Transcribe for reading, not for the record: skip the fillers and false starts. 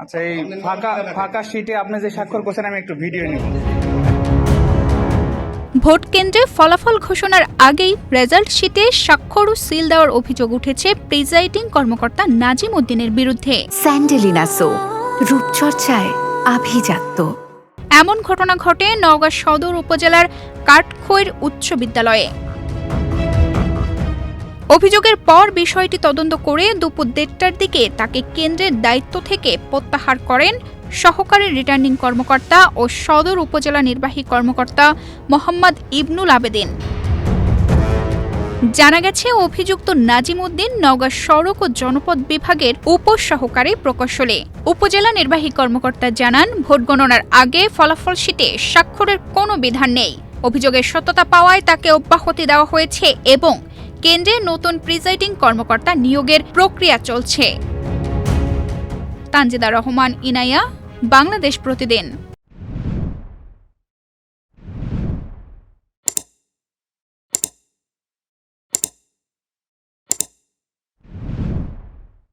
আচ্ছা, এই ফাঁকা শীটে আপনি যে স্বাক্ষর করছেন আমি একটু ভিডিও নিব। ভোট কেন্দ্রে ফলাফল ঘোষণার আগেই রেজাল্ট শিটে স্বাক্ষর ও সিল দেওয়ার অভিযোগ উঠেছে প্রিজাইডিং কর্মকর্তা নাজিম উদ্দিনের বিরুদ্ধে। স্যান্ডেলিনা সো, রূপচর্চায় আভিজাত্য। এমন ঘটনা ঘটে নওগাঁ সদর উপজেলার কাঠখৈর উচ্চ বিদ্যালয়ে। অভিযোগের পর বিষয়টি তদন্ত করে দুপুর 1:30টার দিকে তাকে কেন্দ্রের দায়িত্ব থেকে প্রত্যাহার করেন সহকারী রিটার্নিং কর্মকর্তা ও সদর উপজেলা নির্বাহী কর্মকর্তা মোহাম্মদ ইবনুল আবেদিন। জানা গেছে, অভিযুক্ত নাজিম উদ্দিন নওগাঁ সড়ক ও জনপদ বিভাগের উপসহকারী প্রকৌশলী। উপজেলা নির্বাহী কর্মকর্তা জানান, ভোট গণনার আগে ফলাফল শিটে স্বাক্ষরের কোনো বিধান নেই। অভিযোগের সত্যতা পাওয়ায় তাকে অব্যাহতি দেওয়া হয়েছে এবং কেন্দ্রে নতুন প্রিজাইডিং কর্মকর্তা নিয়োগের প্রক্রিয়া চলছে। তানজিদা রহমান, ইনায়া, বাংলাদেশ প্রতিদিন।